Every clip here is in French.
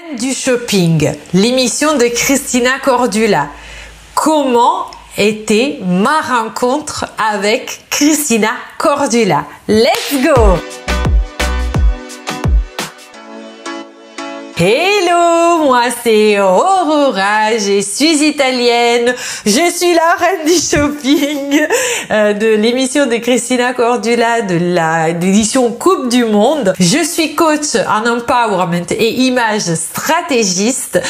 Reine du shopping, l'émission de Christina Cordula. Comment était ma rencontre avec Christina Cordula? Let's go! Hello, moi c'est Aurora, je suis italienne, je suis la reine du shopping de l'émission de Christina Cordula de l'édition Coupe du Monde. Je suis coach en empowerment et image stratégiste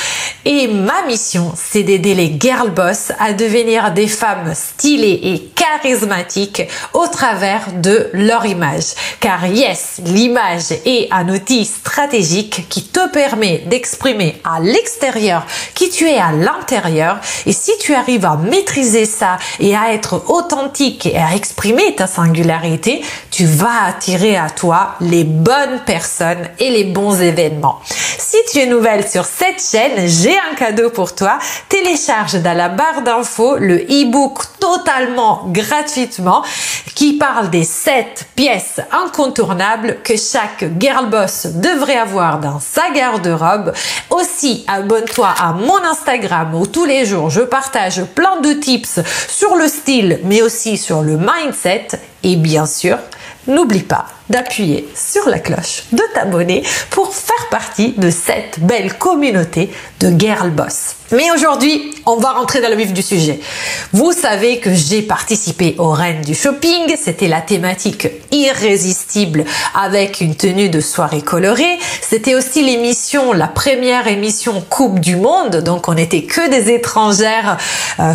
et ma mission c'est d'aider les girl boss à devenir des femmes stylées et charismatiques au travers de leur image. Car yes, l'image est un outil stratégique qui te permet d'exprimer à l'extérieur qui tu es à l'intérieur, et si tu arrives à maîtriser ça et à être authentique et à exprimer ta singularité, tu vas attirer à toi les bonnes personnes et les bons événements. Si tu es nouvelle sur cette chaîne, j'ai un cadeau pour toi. Télécharge dans la barre d'infos le e-book totalement gratuitement qui parle des 7 pièces incontournables que chaque girl boss devrait avoir dans sa garde-robe. Aussi, abonne-toi à mon Instagram où tous les jours je partage plein de tips sur le style mais aussi sur le mindset, et bien sûr, n'oublie pas d'appuyer sur la cloche, de t'abonner pour faire partie de cette belle communauté de girl boss. Mais aujourd'hui, on va rentrer dans le vif du sujet. Vous savez que j'ai participé aux Reines du shopping, c'était la thématique irrésistible avec une tenue de soirée colorée. C'était aussi l'émission, la première émission Coupe du Monde, donc on n'était que des étrangères,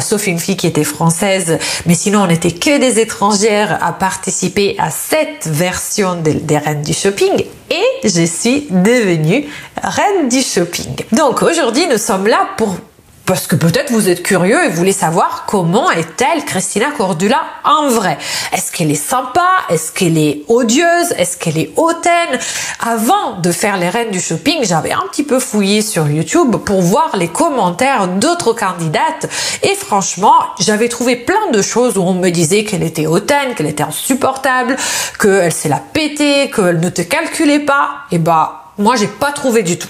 sauf une fille qui était française, mais sinon on n'était que des étrangères à participer à cette version des Reines du shopping, et je suis devenue reine du shopping. Donc aujourd'hui nous sommes là parce que peut-être vous êtes curieux et voulez savoir comment est-elle Christina Cordula en vrai. Est-ce qu'elle est sympa? Est-ce qu'elle est odieuse? Est-ce qu'elle est hautaine? Avant de faire les Reines du shopping, j'avais un petit peu fouillé sur YouTube pour voir les commentaires d'autres candidates, et franchement, j'avais trouvé plein de choses où on me disait qu'elle était hautaine, qu'elle était insupportable, qu'elle s'est la pété, qu'elle ne te calculait pas. Et moi j'ai pas trouvé du tout.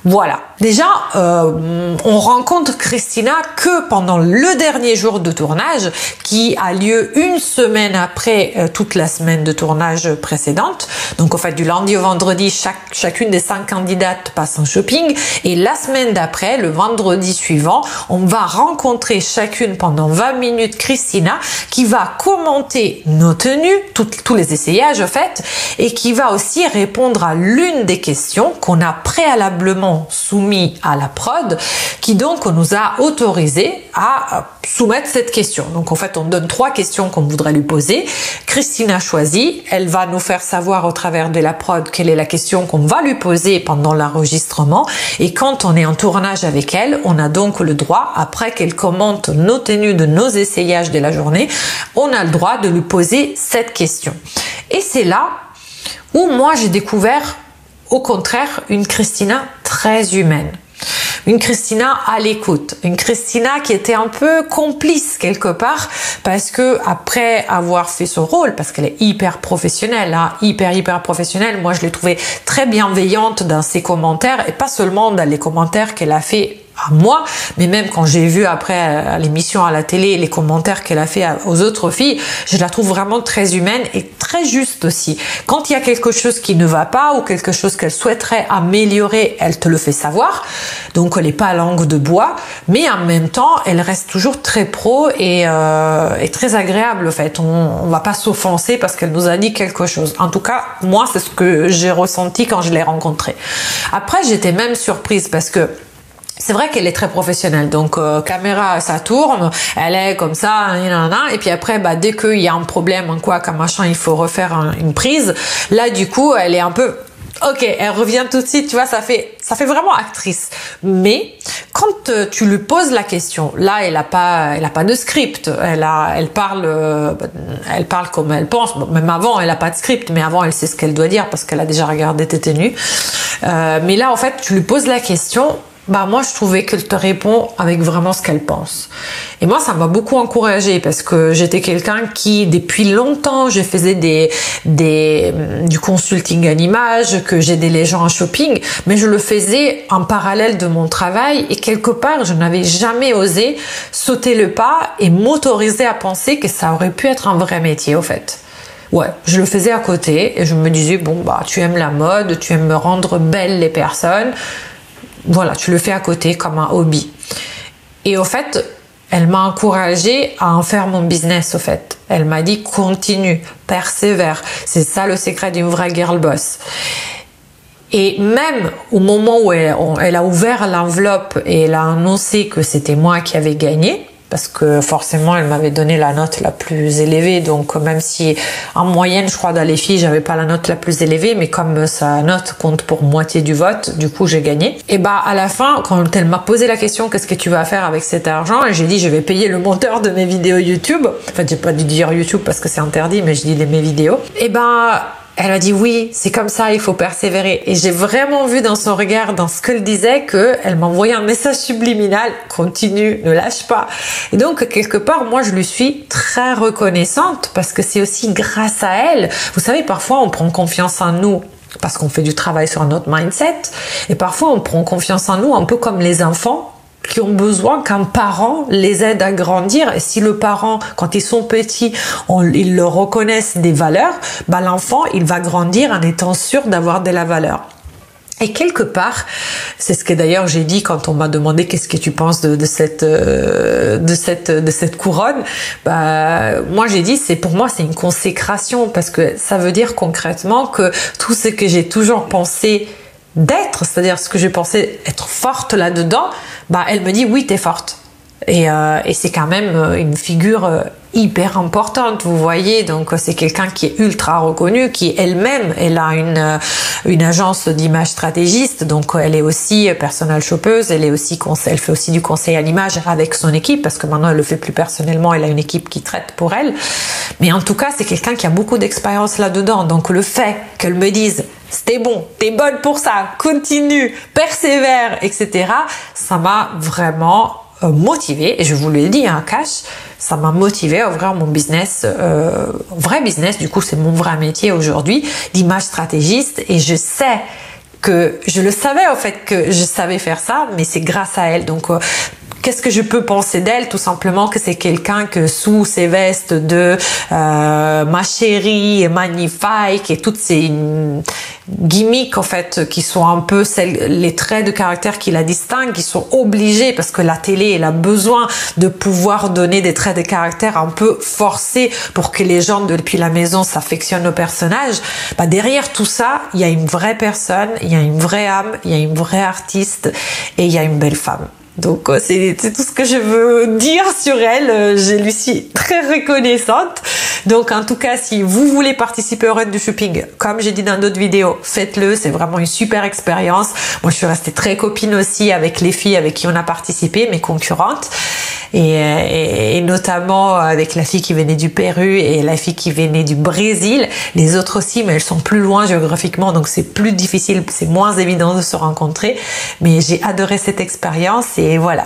Voilà. Déjà, on rencontre Christina que pendant le dernier jour de tournage, qui a lieu une semaine après toute la semaine de tournage précédente. Donc, en fait, du lundi au vendredi, chacune des 5 candidates passe en shopping. Et la semaine d'après, le vendredi suivant, on va rencontrer chacune pendant 20 minutes Christina, qui va commenter nos tenues, tous les essayages, en fait, et qui va aussi répondre à l'une des questions qu'on a préalablement soumis à la prod, qui donc nous a autorisé à soumettre cette question. Donc en fait on donne 3 questions qu'on voudrait lui poser. Christina choisit, elle va nous faire savoir au travers de la prod quelle est la question qu'on va lui poser pendant l'enregistrement, et quand on est en tournage avec elle, on a donc le droit, après qu'elle commente nos tenues de nos essayages de la journée, on a le droit de lui poser cette question. Et c'est là où moi j'ai découvert au contraire une Christina très humaine, une Christina à l'écoute, une Christina qui était un peu complice quelque part, parce que après avoir fait ce rôle, parce qu'elle est hyper professionnelle, hyper professionnelle, moi je l'ai trouvée très bienveillante dans ses commentaires, et pas seulement dans les commentaires qu'elle a fait à moi, mais même quand j'ai vu après à l'émission à la télé les commentaires qu'elle a fait aux autres filles, je la trouve vraiment très humaine et très juste aussi. Quand il y a quelque chose qui ne va pas ou quelque chose qu'elle souhaiterait améliorer, elle te le fait savoir. Donc elle n'est pas langue de bois, mais en même temps elle reste toujours très pro et très agréable en fait. On va pas s'offenser parce qu'elle nous a dit quelque chose. En tout cas, moi c'est ce que j'ai ressenti quand je l'ai rencontrée. Après j'étais même surprise parce que c'est vrai qu'elle est très professionnelle, donc caméra ça tourne, elle est comme ça, et puis après dès qu'il y a un problème, qu'un machin, il faut refaire une prise, là du coup elle est un peu ok, elle revient tout de suite, tu vois, ça fait vraiment actrice. Mais quand tu lui poses la question, là elle a pas de script, elle parle comme elle pense. Bon, même avant elle a pas de script, mais avant elle sait ce qu'elle doit dire parce qu'elle a déjà regardé tes tenues. Mais là en fait tu lui poses la question bah moi je trouvais qu'elle te répond avec vraiment ce qu'elle pense. Et moi ça m'a beaucoup encouragée parce que j'étais quelqu'un qui depuis longtemps je faisais du consulting à l'image, que j'aidais les gens en shopping, mais je le faisais en parallèle de mon travail et quelque part je n'avais jamais osé sauter le pas et m'autoriser à penser que ça aurait pu être un vrai métier au fait. Ouais, je le faisais à côté et je me disais bon bah tu aimes la mode, tu aimes me rendre belle les personnes. Voilà, tu le fais à côté comme un hobby. Et au fait, elle m'a encouragée à en faire mon business, au fait. Elle m'a dit, continue, persévère. C'est ça le secret d'une vraie girl boss. Et même au moment où elle a ouvert l'enveloppe et elle a annoncé que c'était moi qui avais gagné, parce que forcément elle m'avait donné la note la plus élevée, donc même si en moyenne je crois dans les filles j'avais pas la note la plus élevée, mais comme sa note compte pour moitié du vote, du coup j'ai gagné. Et bah à la fin quand elle m'a posé la question qu'est-ce que tu vas faire avec cet argent, j'ai dit je vais payer le monteur de mes vidéos YouTube. Enfin j'ai pas dû dire YouTube parce que c'est interdit, mais je dis de mes vidéos. Et bah elle a dit oui, c'est comme ça, il faut persévérer. Et j'ai vraiment vu dans son regard, dans ce qu'elle disait, qu'elle m'envoyait un message subliminal, continue, ne lâche pas. Et donc, quelque part, moi, je lui suis très reconnaissante parce que c'est aussi grâce à elle. Vous savez, parfois, on prend confiance en nous parce qu'on fait du travail sur notre mindset. Et parfois, on prend confiance en nous un peu comme les enfants qui ont besoin qu'un parent les aide à grandir. Et si le parent, quand ils sont petits, ils leur reconnaissent des valeurs, bah l'enfant, il va grandir en étant sûr d'avoir de la valeur. Et quelque part, c'est ce que d'ailleurs j'ai dit quand on m'a demandé qu'est-ce que tu penses de cette couronne. Bah, moi j'ai dit pour moi c'est une consécration parce que ça veut dire concrètement que tout ce que j'ai toujours pensé d'être, c'est-à-dire ce que j'ai pensé être forte là-dedans, bah elle me dit oui t'es forte. Et c'est quand même une figure hyper importante, vous voyez. Donc c'est quelqu'un qui est ultra reconnu, qui elle-même, elle a une agence d'image stratégiste, donc elle est aussi personal shoppeuse, elle fait aussi du conseil à l'image avec son équipe, parce que maintenant elle le fait plus personnellement, elle a une équipe qui traite pour elle. Mais en tout cas, c'est quelqu'un qui a beaucoup d'expérience là-dedans. Donc le fait qu'elle me dise c'était bon, t'es bonne pour ça, continue, persévère, etc. Ça m'a vraiment motivée, et je vous le dis en cash, ça m'a motivée à ouvrir mon business, vrai business, du coup c'est mon vrai métier aujourd'hui, d'image stratégiste, et je sais que, je le savais en fait que je savais faire ça, mais c'est grâce à elle. Donc qu'est-ce que je peux penser d'elle? Tout simplement que c'est quelqu'un que sous ses vestes de ma chérie et magnifique et toutes ces gimmicks en fait qui sont un peu les traits de caractère qui la distinguent, qui sont obligés parce que la télé elle a besoin de pouvoir donner des traits de caractère un peu forcés pour que les gens depuis la maison s'affectionnent au personnage. Bah derrière tout ça, il y a une vraie personne, il y a une vraie âme, il y a une vraie artiste et il y a une belle femme. Donc c'est tout ce que je veux dire sur elle. Je lui suis très reconnaissante. Donc en tout cas, si vous voulez participer au Run du Shopping, comme j'ai dit dans d'autres vidéos, faites-le. C'est vraiment une super expérience. Moi, je suis restée très copine aussi avec les filles avec qui on a participé, mes concurrentes. Et notamment avec la fille qui venait du Pérou et la fille qui venait du Brésil. Les autres aussi, mais elles sont plus loin géographiquement, donc c'est plus difficile, c'est moins évident de se rencontrer. Mais j'ai adoré cette expérience et voilà.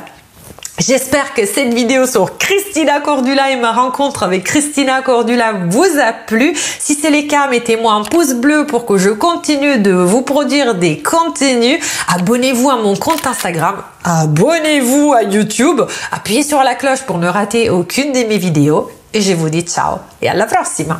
J'espère que cette vidéo sur Cristina Cordula et ma rencontre avec Cristina Cordula vous a plu. Si c'est le cas, mettez-moi un pouce bleu pour que je continue de vous produire des contenus. Abonnez-vous à mon compte Instagram. Abonnez-vous à YouTube. Appuyez sur la cloche pour ne rater aucune de mes vidéos. Et je vous dis ciao et à la prochaine.